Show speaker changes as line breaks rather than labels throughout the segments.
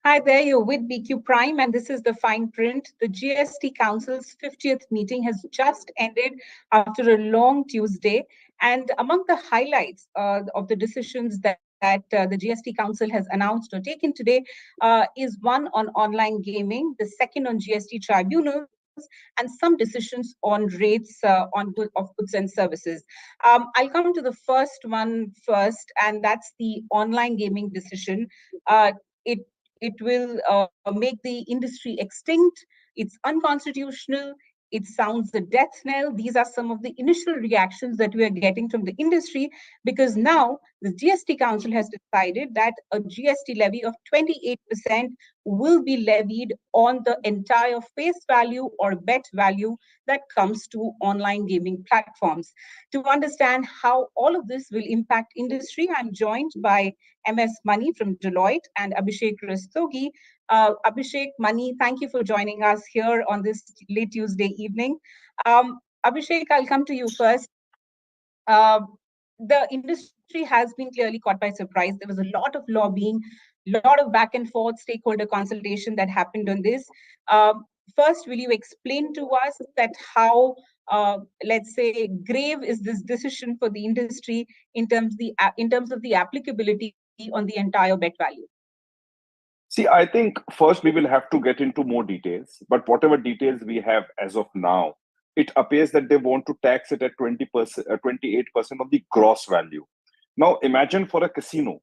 Hi there, you're with BQ Prime, and this is the fine print. The GST Council's 50th meeting has just ended after a long Tuesday. And among the highlights of the decisions that the GST Council has announced or taken today is one on online gaming, the second on GST tribunals, and some decisions on rates of goods and services. I'll come to the first one first, and that's the online gaming decision. It it will make the industry extinct. It's unconstitutional. It sounds the death knell. These are some of the initial reactions that we are getting from the industry because now the GST Council has decided that a GST levy of 28% will be levied on the entire face value or bet value that comes to online gaming platforms. To understand how all of this will impact industry, I'm joined by MS Money from Deloitte and Abhishek Rastogi. Abhishek, Mani, thank you for joining us here on this late Tuesday evening. Abhishek, I'll come to you first. Uh, the industry has been clearly caught by surprise. There was a lot of lobbying, a lot of back and forth stakeholder consultation that happened on this. First, will you explain to us that how, let's say, grave is this decision for the industry in terms of the applicability on the entire bet value?
See, I think first we will have to get into more details, but whatever details we have as of now, it appears that they want to tax it at 20%, 28% of the gross value. Now, imagine for a casino,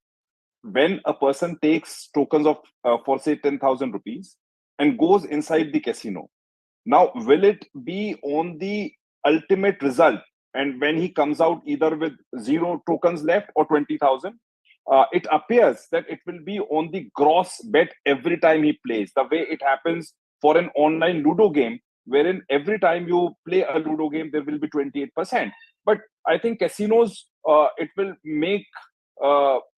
when a person takes tokens of, for say, 10,000 rupees and goes inside the casino. Now, will it be on the ultimate result? And when he comes out either with zero tokens left or 20,000, it appears that it will be on the gross bet every time he plays, the way it happens for an online Ludo game, wherein every time you play a Ludo game, there will be 28%. But I think casinos, it will make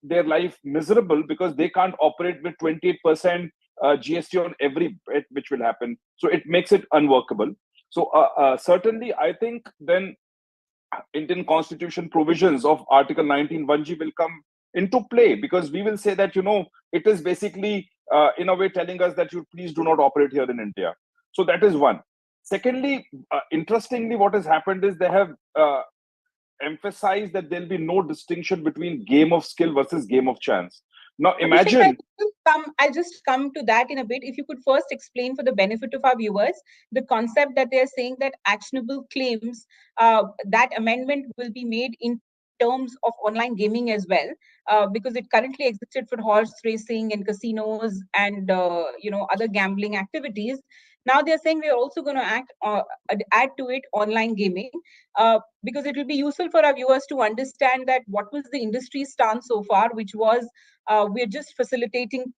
their life miserable because they can't operate with 28% GST on every bet which will happen. So it makes it unworkable. So certainly, I think then Indian Constitution provisions of Article 19 1G will come into play because we will say that, it is basically in a way telling us that you please do not operate here in India. So that is one. Secondly, interestingly, what has happened is they have emphasized that there'll be no distinction between game of skill versus game of chance. Now
Abhishek,
imagine.
I'll just come to that in a bit. If you could first explain for the benefit of our viewers the concept that they're saying that actionable claims, that amendment will be made in terms of online gaming as well, because it currently existed for horse racing and casinos and other gambling activities. Now they're saying we're also going to add to it online gaming, because it will be useful for our viewers to understand that what was the industry stance so far, which was we're just facilitating.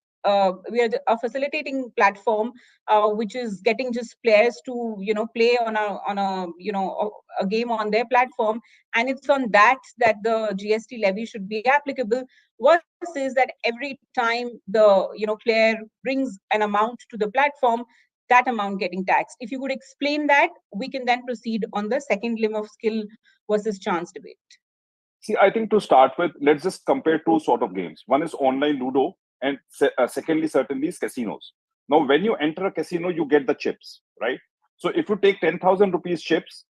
We are a facilitating platform, which is getting just players to play on a game on their platform, and it's on that the GST levy should be applicable. Versus is that every time the player brings an amount to the platform, that amount getting taxed. If you could explain that, we can then proceed on the second limb of skill versus chance debate.
See, I think to start with, let's just compare two sort of games. One is online Ludo, and secondly, certainly is casinos. Now, when you enter a casino, you get the chips, right? So if you take 10,000 rupees chips,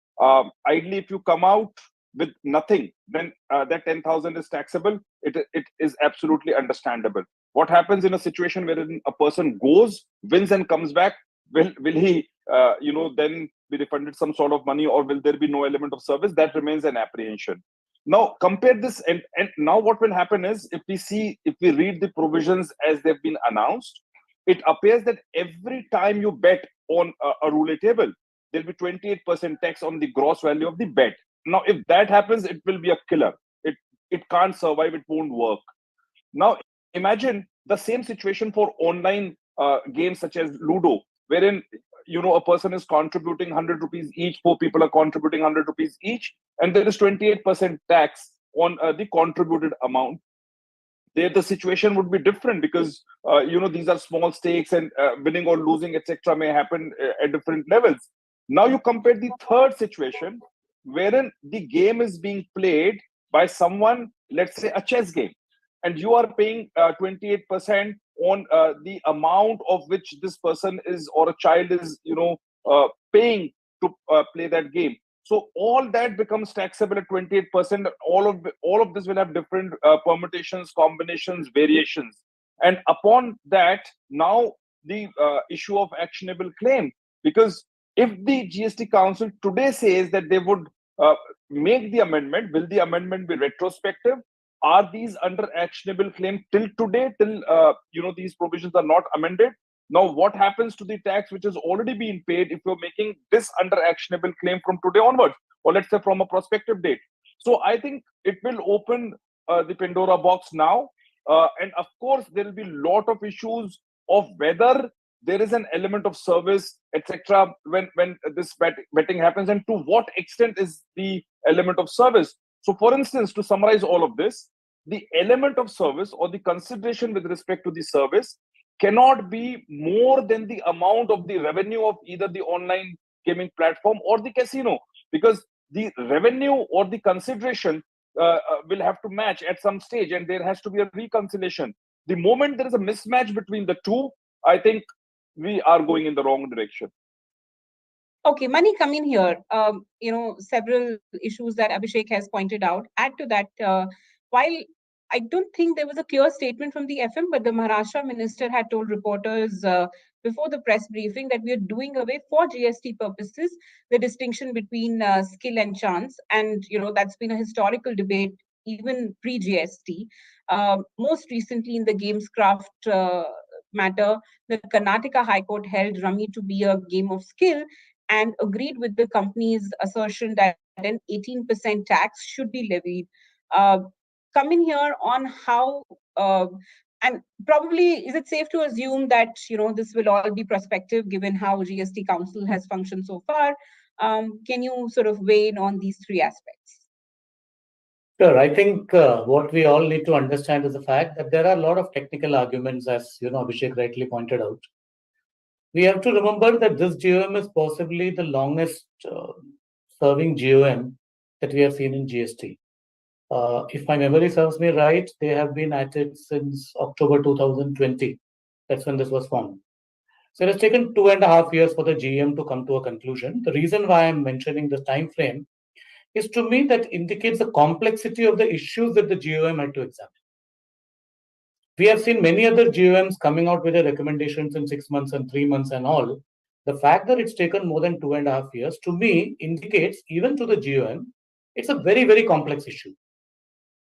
ideally, if you come out with nothing, then that 10,000 is taxable. It is absolutely understandable. What happens in a situation wherein a person goes, wins, and comes back? Will he, then be refunded some sort of money, or will there be no element of service? That remains an apprehension. Now compare this, and now what will happen is, if we read the provisions as they've been announced, it appears that every time you bet on a roulette table, there'll be 28% tax on the gross value of the bet. Now, if that happens, it will be a killer. It can't survive. It won't work. Now, imagine the same situation for online games such as Ludo, wherein a person is contributing 100 rupees each, four people are contributing 100 rupees each, and there is 28% tax on the contributed amount. There the situation would be different because these are small stakes, and winning or losing, etc., may happen at different levels. Now you compare the third situation wherein the game is being played by someone, let's say a chess game, and you are paying 28% on the amount of which this person is or a child is, paying to play that game. So all that becomes taxable at 28%. All of this will have different permutations, combinations, variations, and upon that, now the issue of actionable claim. Because if the GST Council today says that they would make the amendment, will the amendment be retrospective? Are these under actionable claim till today, till these provisions are not amended? Now, what happens to the tax which has already been paid if you're making this under actionable claim from today onwards, or let's say from a prospective date? So I think it will open the Pandora box now, and of course there will be a lot of issues of whether there is an element of service, etc., when this betting happens, and to what extent is the element of service. So, for instance, to summarize all of this, the element of service or the consideration with respect to the service cannot be more than the amount of the revenue of either the online gaming platform or the casino, because the revenue or the consideration will have to match at some stage, and there has to be a reconciliation. The moment there is a mismatch between the two, I think we are going in the wrong direction.
Okay, Mani, come in here. Several issues that Abhishek has pointed out. Add to that, while I don't think there was a clear statement from the FM, but the Maharashtra minister had told reporters before the press briefing that we are doing away for GST purposes the distinction between skill and chance, and that's been a historical debate even pre-GST. Most recently, in the Gamescraft matter, the Karnataka High Court held Rummy to be a game of skill and agreed with the company's assertion that an 18% tax should be levied. Uh, Come in here on how, and probably is it safe to assume that this will all be prospective given how GST Council has functioned so far? Can you sort of weigh in on these three aspects?
Sure. I think what we all need to understand is the fact that there are a lot of technical arguments, as Abhishek rightly pointed out. We have to remember that this GOM is possibly the longest serving GOM that we have seen in GST. If my memory serves me right, they have been at it since October 2020. That's when this was formed. So it has taken 2.5 years for the GM to come to a conclusion. The reason why I'm mentioning this time frame is, to me, that indicates the complexity of the issues that the GOM had to examine. We have seen many other GOMs coming out with their recommendations in 6 months and 3 months and all. The fact that it's taken more than 2.5 years, to me, indicates, even to the GOM, it's a very, very complex issue.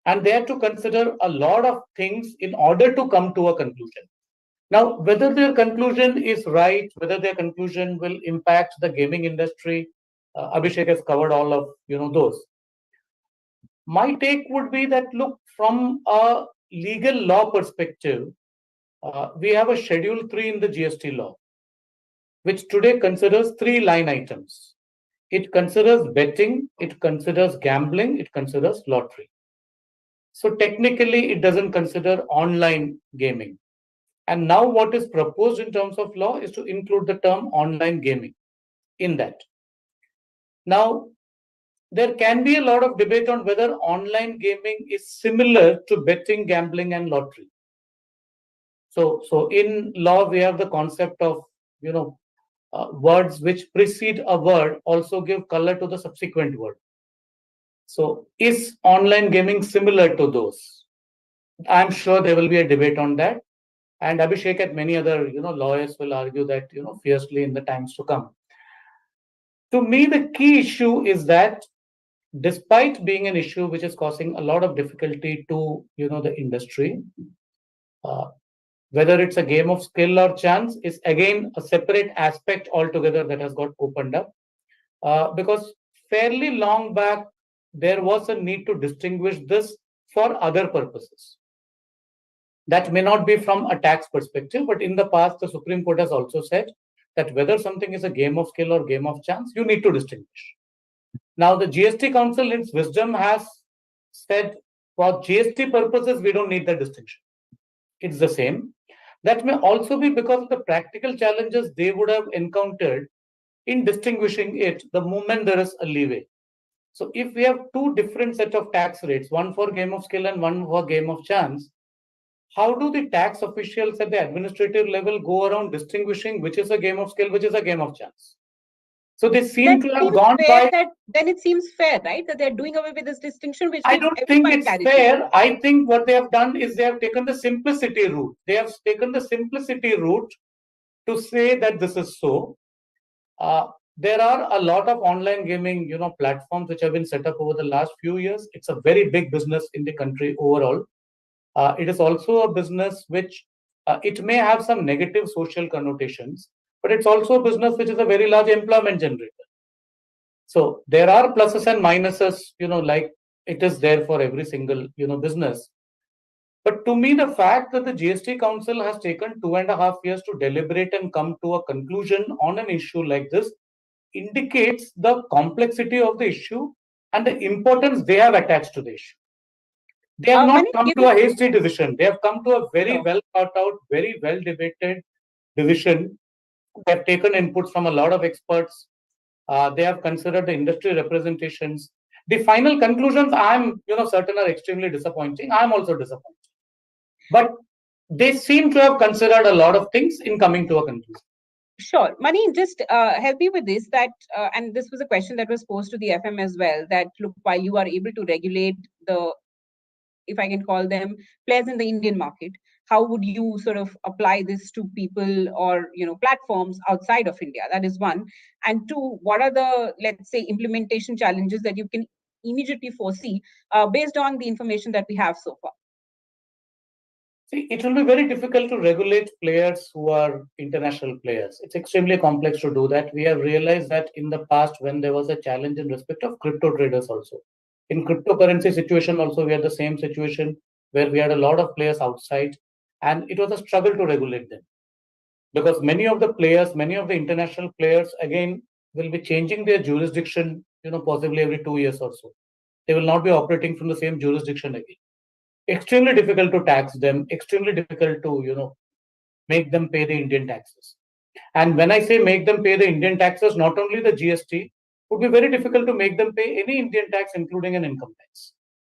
And they have to consider a lot of things in order to come to a conclusion. Now, whether their conclusion is right, whether their conclusion will impact the gaming industry, Abhishek has covered all of those. My take would be that, look, from a legal law perspective, we have a Schedule 3 in the GST law, which today considers 3 line items. It considers betting, it considers gambling, it considers lottery. So technically, it doesn't consider online gaming. And now what is proposed in terms of law is to include the term online gaming in that. Now, there can be a lot of debate on whether online gaming is similar to betting, gambling, and lottery. So in law, we have the concept of, words which precede a word also give color to the subsequent word. So is online gaming similar to those? I'm sure there will be a debate on that. And Abhishek and many other, lawyers will argue that, fiercely in the times to come. To me, the key issue is that despite being an issue which is causing a lot of difficulty to, the industry, whether it's a game of skill or chance is again a separate aspect altogether that has got opened up. Because fairly long back, there was a need to distinguish this for other purposes. That may not be from a tax perspective, but in the past, the Supreme Court has also said that whether something is a game of skill or game of chance, you need to distinguish. Now, the GST Council, in its wisdom, has said for GST purposes, we don't need the distinction. It's the same. That may also be because of the practical challenges they would have encountered in distinguishing it the moment there is a leeway. So if we have two different set of tax rates, one for game of skill and one for game of chance, how do the tax officials at the administrative level go around distinguishing which is a game of skill, which is a game of chance? So they seem to have gone by.
Then it seems fair, right? That they're doing away with this distinction, which
I
gives
don't think
everyone
it's
clarity.
fair. I think what they have done is they have taken the simplicity route. They have taken the simplicity route to say that this is so. There are a lot of online gaming, platforms which have been set up over the last few years. It's a very big business in the country overall. It is also a business which it may have some negative social connotations, but it's also a business which is a very large employment generator. So there are pluses and minuses, like it is there for every single, business. But to me, the fact that the GST Council has taken 2.5 years to deliberate and come to a conclusion on an issue like this indicates the complexity of the issue and the importance they have attached to the issue. They have not come to a hasty decision. They have come to a very well thought out, very well debated decision. They have taken inputs from a lot of experts. They have considered the industry representations. The final conclusions, I'm certain are extremely disappointing. I'm also disappointed. But they seem to have considered a lot of things in coming to a conclusion.
Sure. Mani, just help me with this, and this was a question that was posed to the FM as well, that look, while you are able to regulate the, if I can call them, players in the Indian market, how would you sort of apply this to people or, platforms outside of India? That is one. And two, what are the, let's say, implementation challenges that you can immediately foresee based on the information that we have so far?
See, it will be very difficult to regulate players who are international players. It's extremely complex to do that. We have realized that in the past, when there was a challenge in respect of crypto traders also. In cryptocurrency situation also, we had the same situation where we had a lot of players outside, and it was a struggle to regulate them. Because many of the players, many of the international players, again, will be changing their jurisdiction, possibly every 2 years or so. They will not be operating from the same jurisdiction again. Extremely difficult to tax them, extremely difficult to, make them pay the Indian taxes. And when I say make them pay the Indian taxes, not only the GST, would be very difficult to make them pay any Indian tax, including an income tax.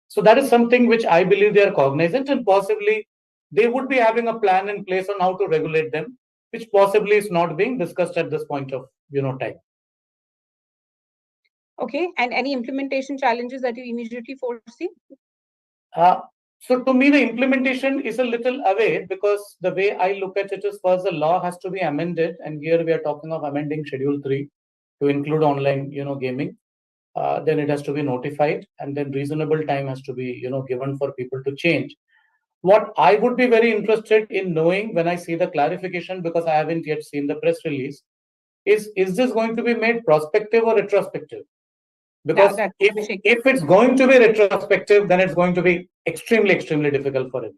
So that is something which I believe they are cognizant, and possibly they would be having a plan in place on how to regulate them, which possibly is not being discussed at this point of, time.
Okay. And any implementation challenges that you immediately foresee?
So to me, the implementation is a little away, because the way I look at it is, first the law has to be amended, and here we are talking of amending Schedule 3 to include online, gaming. Then it has to be notified, and then reasonable time has to be, given for people to change. What I would be very interested in knowing when I see the clarification, because I haven't yet seen the press release, is this going to be made prospective or retrospective? Because if it's going to be retrospective, then it's going to be extremely, extremely difficult for everyone.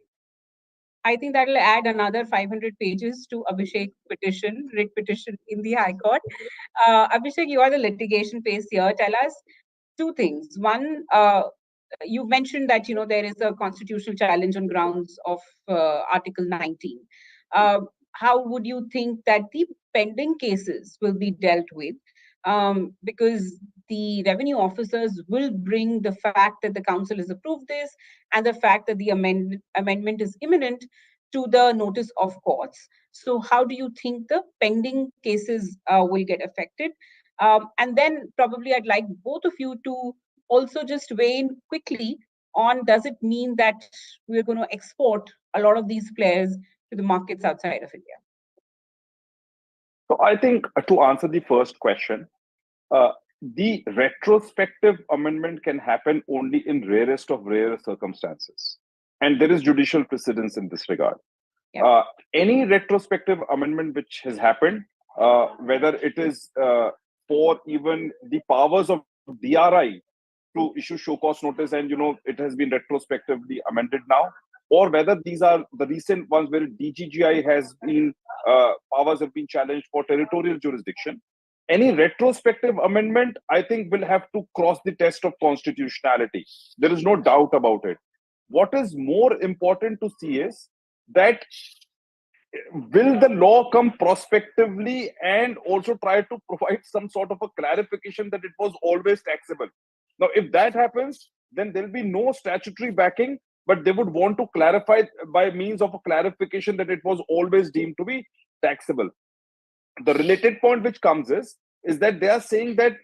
I think that will add another 500 pages to Abhishek petition, writ petition in the High Court. Abhishek, you are the litigation face here. Tell us two things. One, you mentioned that there is a constitutional challenge on grounds of Article 19. How would you think that the pending cases will be dealt with? Because the revenue officers will bring the fact that the council has approved this and the fact that the amendment is imminent to the notice of courts. So how do you think the pending cases will get affected? And then probably I'd like both of you to also just weigh in quickly on, does it mean that we're going to export a lot of these players to the markets outside of India?
So I think to answer the first question, the retrospective amendment can happen only in rarest of rare circumstances. And there is judicial precedence in this regard. Yeah. Any retrospective amendment which has happened, whether it is for even the powers of DRI to issue show cause notice and, it has been retrospectively amended now, or whether these are the recent ones where DGGI has been, powers have been challenged for territorial jurisdiction. Any retrospective amendment, I think, will have to cross the test of constitutionality. There is no doubt about it. What is more important to see is that will the law come prospectively and also try to provide some sort of a clarification that it was always taxable. Now, if that happens, then there will be no statutory backing but they would want to clarify by means of a clarification that it was always deemed to be taxable. The related point which comes is that they are saying that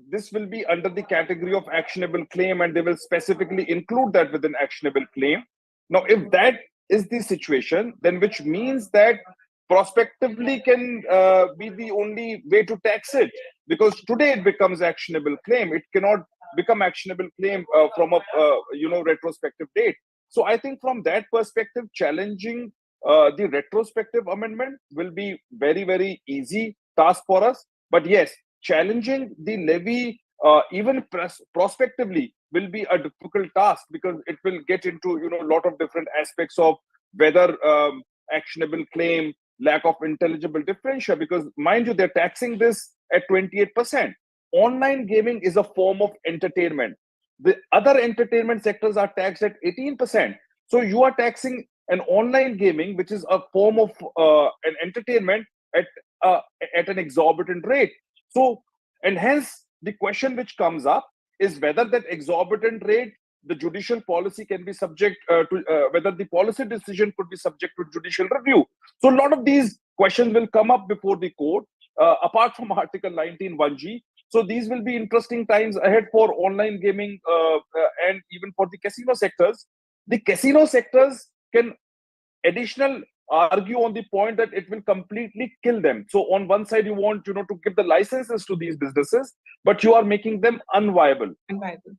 this will be under the category of actionable claim, and they will specifically include that within actionable claim. Now, if that is the situation, then which means that prospectively can be the only way to tax it, because today it becomes actionable claim. It cannot become actionable claim from a retrospective date. So I think from that perspective, challenging the retrospective amendment will be very, very easy task for us. But yes, challenging the levy even prospectively will be a difficult task, because it will get into a lot of different aspects of whether actionable claim, lack of intelligible differential, because mind you, they're taxing this at 28%. Online gaming is a form of entertainment. The other entertainment sectors are taxed at 18%. So you are taxing an online gaming, which is a form of an entertainment, at uh, at an exorbitant rate. So, and hence the question which comes up is whether that exorbitant rate, the judicial policy can be subject to, whether the policy decision could be subject to judicial review. So, a lot of these questions will come up before the court, apart from Article 19(1)(g). So, these will be interesting times ahead for online gaming and even for the casino sectors. The casino sectors can additional argue on the point that it will completely kill them. So on one side, you want to give the licenses to these businesses, but you are making them unviable.
Unviable.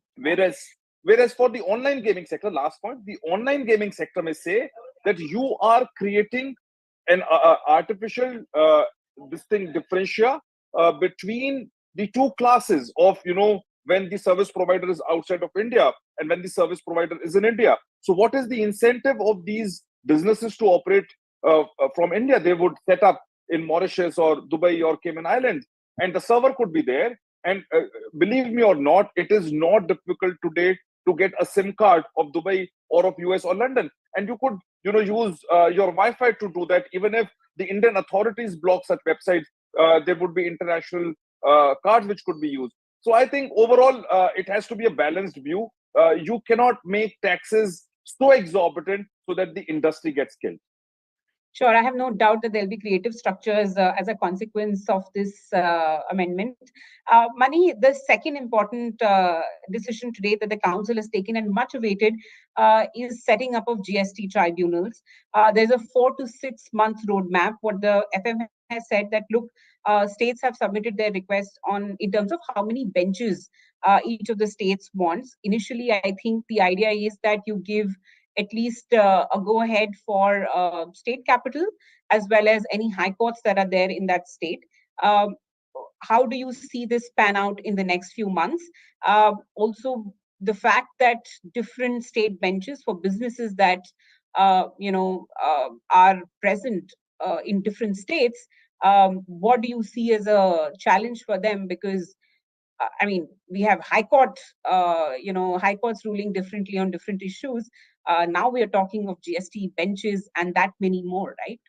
Whereas for the online gaming sector, last point, the online gaming sector may say that you are creating an artificial distinct differentia between the two classes of when the service provider is outside of India and when the service provider is in India. So what is the incentive of these businesses to operate from India? They would set up in Mauritius or Dubai or Cayman Islands, and the server could be there. And believe me or not, it is not difficult today to get a SIM card of Dubai or of US or London, and you could use your Wi-Fi to do that. Even if the Indian authorities block such websites, there would be international cards which could be used. So I think overall, it has to be a balanced view. You cannot make taxes so exorbitant so that the industry gets killed.
Sure, I have no doubt that there'll be creative structures as a consequence of this amendment. Mani, the second important decision today that the council has taken and much awaited is setting up of GST tribunals. There's a 4 to 6 month roadmap. What the FM has said that, look, states have submitted their request on in terms of how many benches each of the states wants. Initially, I think the idea is that you give at least a go-ahead for state capital, as well as any high courts that are there in that state. How do you see this pan out in the next few months? Also, the fact that different state benches for businesses that are present in different states, what do you see as a challenge for them? Because I mean, we have high court, high courts ruling differently on different issues. Now we are talking of GST benches and that many more, right?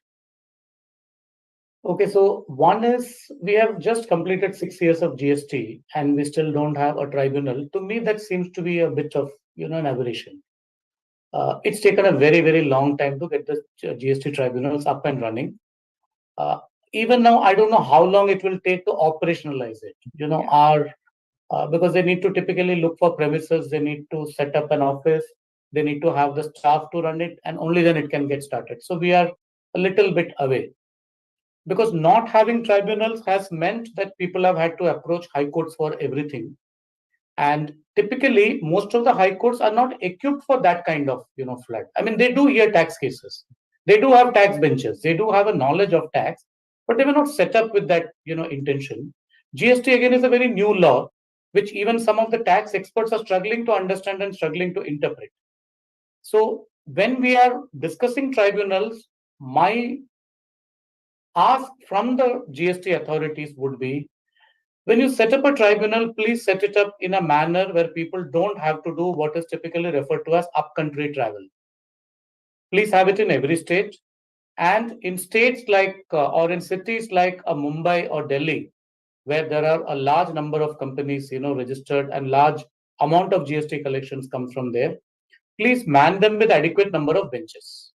Okay, so one is we have just completed 6 years of GST and we still don't have a tribunal. To me, that seems to be a bit of an aberration. It's taken a very, very long time to get the GST tribunals up and running. Even now, I don't know how long it will take to operationalize it. Because they need to typically look for premises, they need to set up an office, they need to have the staff to run it, and only then it can get started. So we are a little bit away. Because not having tribunals has meant that people have had to approach high courts for everything. And typically, most of the high courts are not equipped for that kind of flood. I mean, they do hear tax cases. They do have tax benches. They do have a knowledge of tax, but they were not set up with that intention. GST again is a very new law, which even some of the tax experts are struggling to understand and struggling to interpret. So when we are discussing tribunals, my ask from the GST authorities would be, when you set up a tribunal, please set it up in a manner where people don't have to do what is typically referred to as up-country travel. Please have it in every state. And in states like, or in cities like Mumbai or Delhi, where there are a large number of companies, registered, and large amount of GST collections comes from there, please man them with adequate number of benches.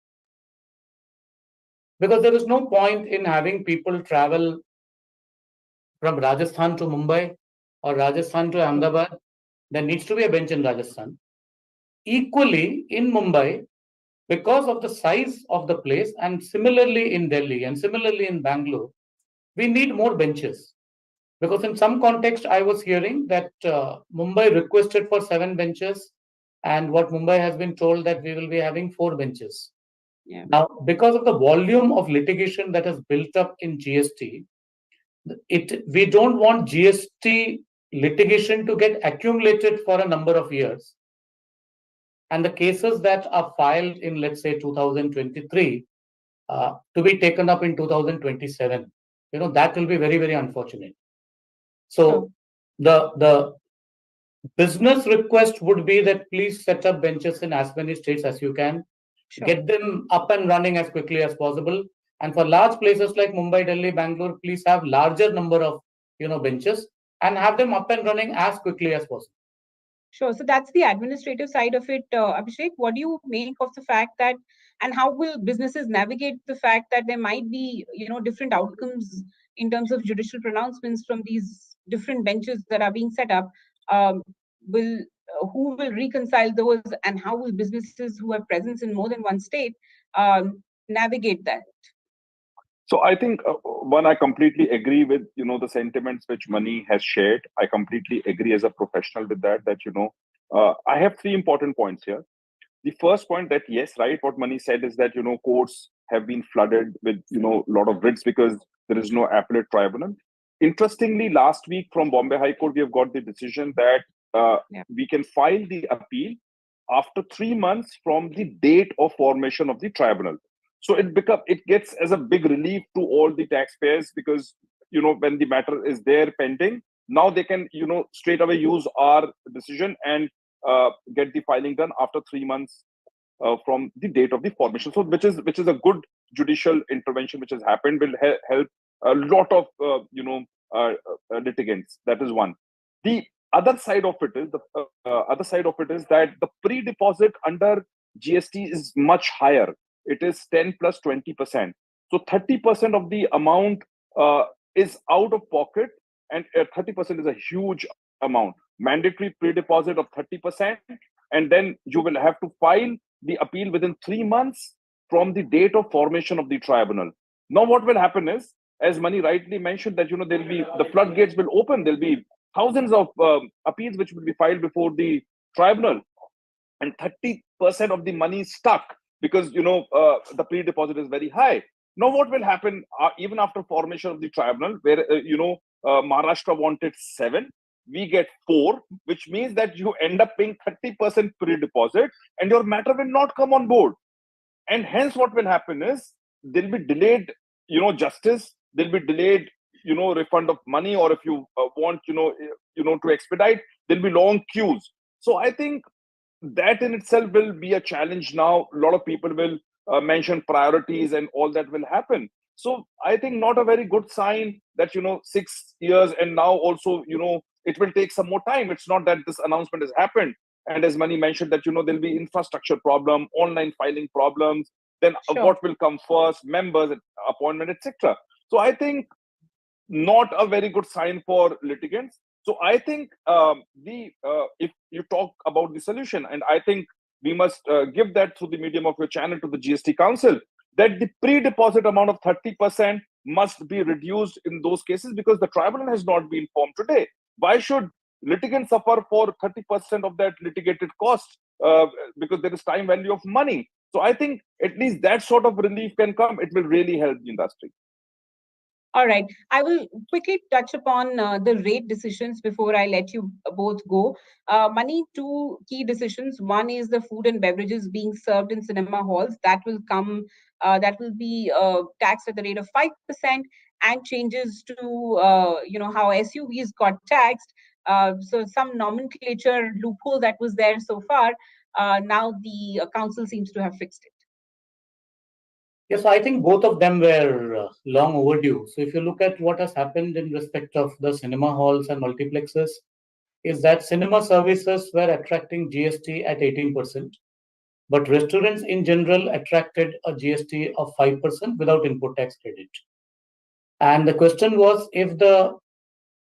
Because there is no point in having people travel from Rajasthan to Mumbai or Rajasthan to Ahmedabad. There needs to be a bench in Rajasthan. Equally, in Mumbai, because of the size of the place, and similarly in Delhi and similarly in Bangalore, we need more benches. Because in some context, I was hearing that Mumbai requested for 7 benches, and what Mumbai has been told that we will be having 4 benches.
Yeah.
Now, because of the volume of litigation that has built up in GST, we don't want GST litigation to get accumulated for a number of years. And the cases that are filed in, let's say, 2023 to be taken up in 2027, that will be very, very unfortunate. So the business request would be that please set up benches in as many states as you can.
Sure.
Get them up and running as quickly as possible. And for large places like Mumbai, Delhi, Bangalore, please have larger number of benches and have them up and running as quickly as possible.
Sure. So that's the administrative side of it, Abhishek. What do you make of the fact that, and how will businesses navigate the fact that there might be, different outcomes in terms of judicial pronouncements from these different benches that are being set up? Will Who will reconcile those, and how will businesses who have presence in more than one state navigate that?
So I think one, I completely agree with the sentiments which Mani has shared. I completely agree as a professional with that. I have 3 important points here. The first point, that yes, right, what Mani said is that courts have been flooded with a lot of writs because there is no appellate tribunal. Interestingly, last week from Bombay High Court we have got the decision that we can file the appeal after 3 months from the date of formation of the tribunal. So it gets as a big relief to all the taxpayers, because when the matter is there pending, now they can straight away use our decision and get the filing done after 3 months from the date of the formation. So which is a good judicial intervention which has happened, will help a lot of litigants. That is one. The other side of it is that the pre-deposit under GST is much higher. It is 10 plus 20%. So 30% of the amount is out of pocket, and 30% is a huge amount. Mandatory pre-deposit of 30%, and then you will have to file the appeal within 3 months from the date of formation of the tribunal. Now, what will happen is, as Mani rightly mentioned, that there'll be the floodgates will open. There'll be thousands of appeals which will be filed before the tribunal, and 30% of the money is stuck because the pre-deposit is very high. Now, what will happen even after formation of the tribunal, where Maharashtra wanted 7, we get 4, which means that you end up paying 30% pre-deposit, and your matter will not come on board. And hence, what will happen is there'll be delayed, justice. There'll be delayed, refund of money, or if you want, to expedite, there'll be long queues. So I think that in itself will be a challenge. Now a lot of people will mention priorities and all that will happen. So I think not a very good sign that 6 years, and now also it will take some more time. It's not that this announcement has happened, and as Mani mentioned that there'll be infrastructure problem, online filing problems, then what will come first, members, appointment, etc. So I think not a very good sign for litigants. So I think if you talk about the solution, and I think we must give that through the medium of your channel to the GST Council, that the pre-deposit amount of 30% must be reduced in those cases, because the tribunal has not been formed today. Why should litigants suffer for 30% of that litigated cost? Because there is time value of money. So I think at least that sort of relief can come. It will really help the industry.
All right. I will quickly touch upon the rate decisions before I let you both go. Mani, 2 key decisions. One is the food and beverages being served in cinema halls. That will be taxed at the rate of 5%, and changes to, how SUVs got taxed. So some nomenclature loophole that was there so far. Now the council seems to have fixed it.
Yes, I think both of them were long overdue. So if you look at what has happened in respect of the cinema halls and multiplexes, is that cinema services were attracting GST at 18%. but restaurants in general attracted a GST of 5% without input tax credit. And the question was, if the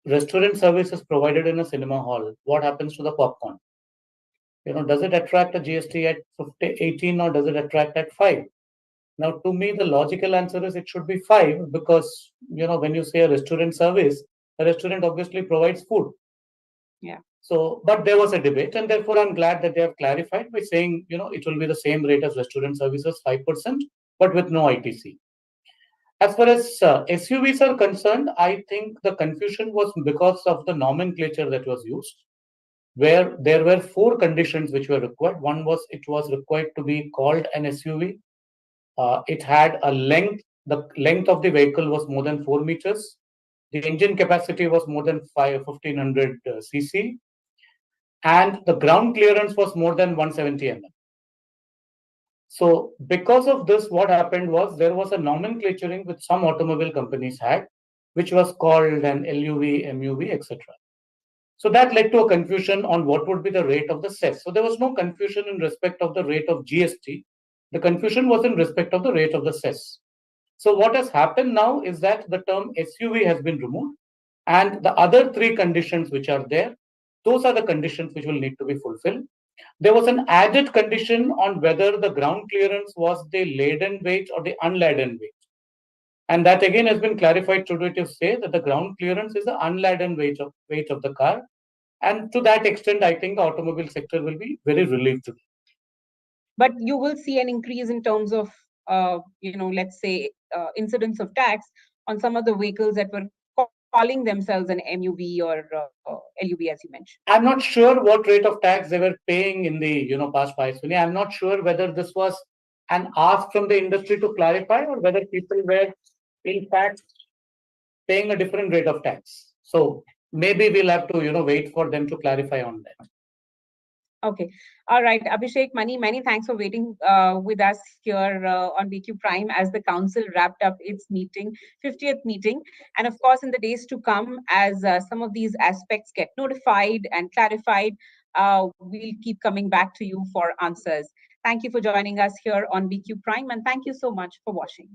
restaurant service is provided in a cinema hall, what happens to the popcorn? Does it attract a GST at 18 or does it attract at 5? Now, to me, the logical answer is it should be 5 because, when you say a restaurant service, a restaurant obviously provides food.
Yeah.
So, but there was a debate, and therefore I'm glad that they have clarified by saying, it will be the same rate as restaurant services, 5%, but with no ITC. As far as SUVs are concerned, I think the confusion was because of the nomenclature that was used, where there were 4 conditions which were required. One was it was required to be called an SUV. It had a length, the length of the vehicle was more than 4 meters. The engine capacity was more than 1500 cc. And the ground clearance was more than 170 mm. So because of this, what happened was there was a nomenclaturing which some automobile companies had, which was called an LUV, MUV, etc. So that led to a confusion on what would be the rate of the cess. So there was no confusion in respect of the rate of GST. The confusion was in respect of the rate of the cess. So what has happened now is that the term SUV has been removed, and the other 3 conditions which are there, those are the conditions which will need to be fulfilled. There was an added condition on whether the ground clearance was the laden weight or the unladen weight. And that again has been clarified today to say that the ground clearance is the unladen weight of the car. And to that extent, I think the automobile sector will be very relieved today.
But you will see an increase in terms of, let's say, incidence of tax on some of the vehicles that were calling themselves an MUV or LUV, as you mentioned.
I'm not sure what rate of tax they were paying in the past 5 years. I'm not sure whether this was an ask from the industry to clarify or whether people were in fact paying a different rate of tax. So maybe we'll have to wait for them to clarify on that.
Okay. All right. Abhishek, many thanks for waiting with us here on BQ Prime as the council wrapped up its 50th meeting. And of course, in the days to come, as some of these aspects get notified and clarified, we'll keep coming back to you for answers. Thank you for joining us here on BQ Prime, and thank you so much for watching.